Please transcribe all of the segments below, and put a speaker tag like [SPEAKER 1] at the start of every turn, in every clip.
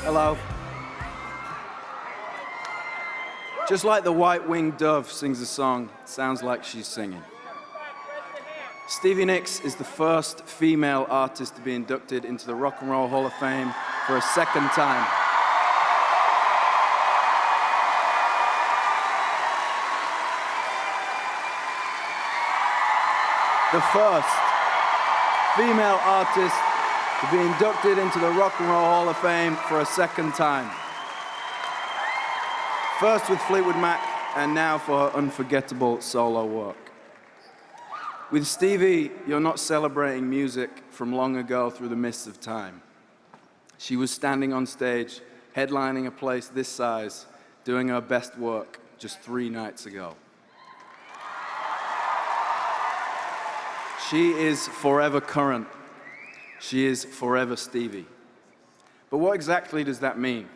[SPEAKER 1] Hello. Just like the white-winged dove sings a song, it sounds like she's singing. Stevie Nicks is the first female artist to be inducted into the Rock and Roll Hall of Fame for a second time. The first female artist to be inducted into the Rock and Roll Hall of Fame for a second time. First with Fleetwood Mac, and now for her unforgettable solo work. With Stevie, you're not celebrating music from long ago through the mists of time. She was standing on stage, headlining a place this size, doing her best work just 3 nights ago. She is forever current. She is forever Stevie. But what exactly does that mean?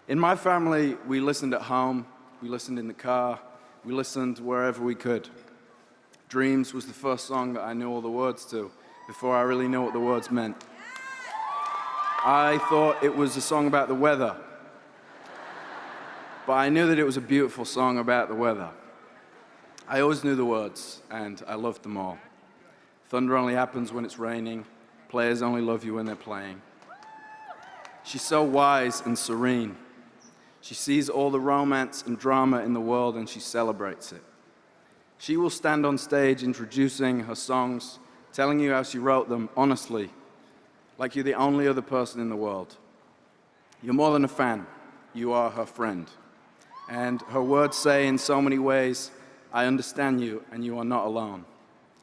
[SPEAKER 1] In my family, we listened at home, we listened in the car, we listened wherever we could. Dreams was the first song that I knew all the words to, before I really knew what the words meant. I thought it was a song about the weather, but I knew that it was a beautiful song about the weather. I always knew the words, and I loved them all. Thunder only happens when it's raining. Players only love you when they're playing. She's so wise and serene. She sees all the romance and drama in the world, and she celebrates it. She will stand on stage introducing her songs, telling you how she wrote them honestly, like you're the only other person in the world. You're more than a fan, you are her friend. And her words say in so many ways, I understand you and you are not alone.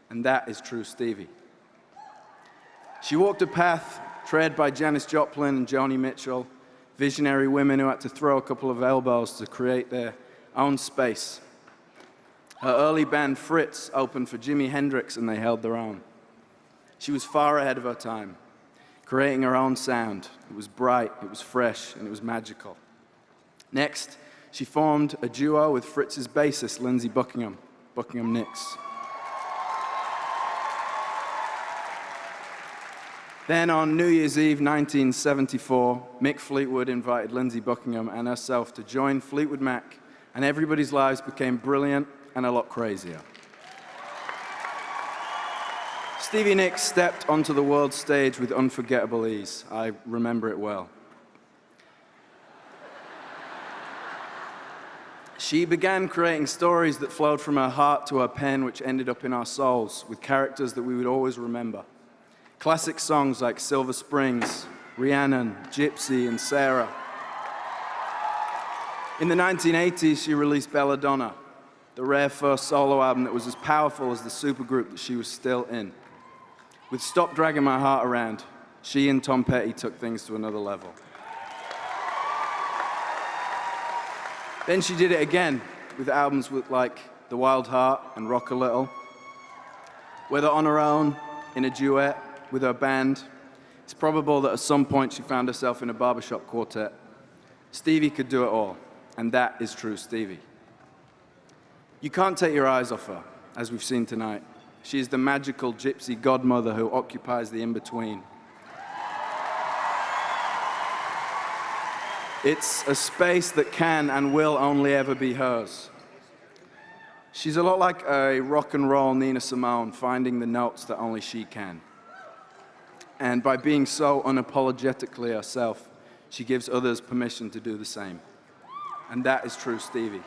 [SPEAKER 1] And that is true Stevie. She walked a path tread by Janis Joplin and Joni Mitchell, visionary women who had to throw a couple of elbows to create their own space. Her early band Fritz opened for Jimi Hendrix and they held their own. She was far ahead of her time, creating her own sound. It was bright, it was fresh, and it was magical. Next, she formed a duo with Fritz's bassist, Lindsey Buckingham Nicks. Then on New Year's Eve 1974, Mick Fleetwood invited Lindsey Buckingham and herself to join Fleetwood Mac, and everybody's lives became brilliant and a lot crazier. Stevie Nicks stepped onto the world stage with unforgettable ease. I remember it well. She began creating stories that flowed from her heart to her pen, which ended up in our souls, with characters that we would always remember. Classic songs like Silver Springs, Rhiannon, Gypsy, and Sarah. In the 1980s, she released Belladonna, the rare first solo album that was as powerful as the supergroup that she was still in. With Stop Dragging My Heart Around, she and Tom Petty took things to another level. Then she did it again with albums like The Wild Heart and Rock a Little. Whether on her own, in a duet, with her band, it's probable that at some point she found herself in a barbershop quartet. Stevie could do it all, and that is true Stevie. You can't take your eyes off her, as we've seen tonight. She is the magical gypsy godmother who occupies the in-between. It's a space that can and will only ever be hers. She's a lot like a rock and roll Nina Simone, finding the notes that only she can. And by being so unapologetically herself, she gives others permission to do the same. And that is true Stevie.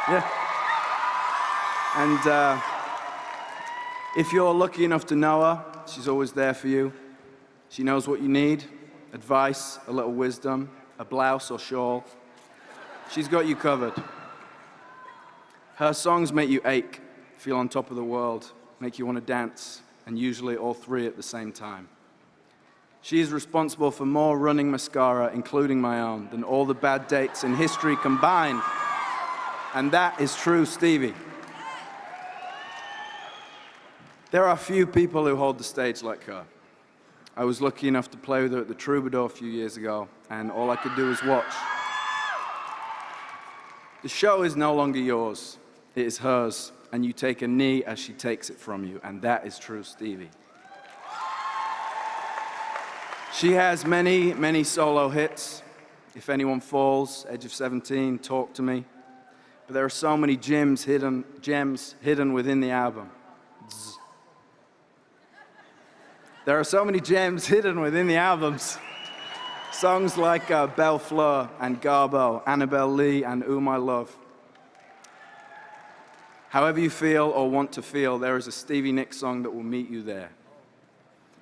[SPEAKER 1] Yeah. And if you're lucky enough to know her, she's always there for you. She knows what you need, advice, a little wisdom, a blouse or shawl. She's got you covered. Her songs make you ache, feel on top of the world, make you want to dance, and usually all three at the same time. She is responsible for more running mascara, including my own, than all the bad dates in history combined. And that is true Stevie. There are few people who hold the stage like her. I was lucky enough to play with her at the Troubadour a few years ago, and all I could do was watch. The show is no longer yours. it is hers, and you take a knee as she takes it from you, and that is true Stevie. She has many, many solo hits. If Anyone Falls, Edge of 17, Talk to Me. But there are so many gems hidden within the album. Zzz. There are so many gems hidden within the albums. Songs like Belle Fleur and Garbo, Annabelle Lee and Ooh My Love. However you feel or want to feel, there is a Stevie Nicks song that will meet you there.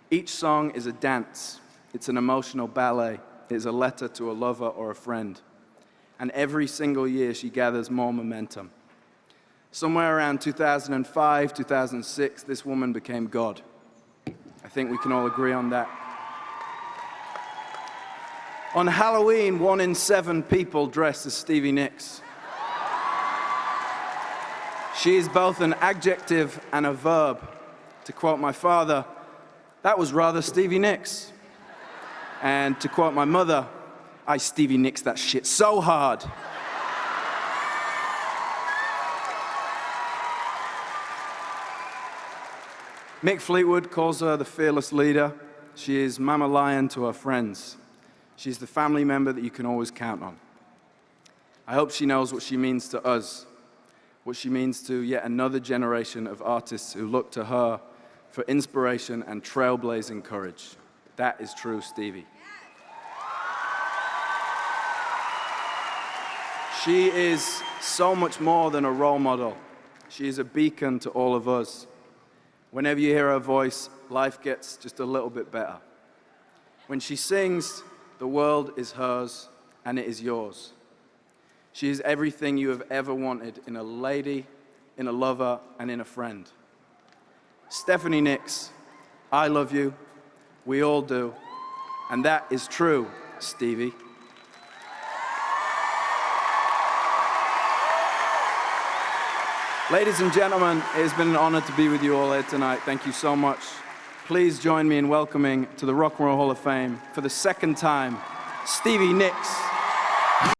[SPEAKER 1] Each song is a dance. It's an emotional ballet. It is a letter to a lover or a friend. And every single year she gathers more momentum. Somewhere around 2005, 2006, this woman became God. I think we can all agree on that. On Halloween, 1 in 7 people dress as Stevie Nicks. She is both an adjective and a verb. To quote my father, that was rather Stevie Nicks. And to quote my mother, I Stevie Nicks that shit so hard. Mick Fleetwood calls her the fearless leader. She is Mama Lion to her friends. She's the family member that you can always count on. I hope she knows what she means to us, what she means to yet another generation of artists who look to her for inspiration and trailblazing courage. That is true Stevie. She is so much more than a role model. She is a beacon to all of us. Whenever you hear her voice, life gets just a little bit better. When she sings, the world is hers and it is yours. She is everything you have ever wanted in a lady, in a lover, and in a friend. Stephanie Nicks, I love you. We all do. And that is true, Stevie. Ladies and gentlemen, it has been an honor to be with you all here tonight. Thank you so much. Please join me in welcoming to the Rock and Roll Hall of Fame, for the second time, Stevie Nicks.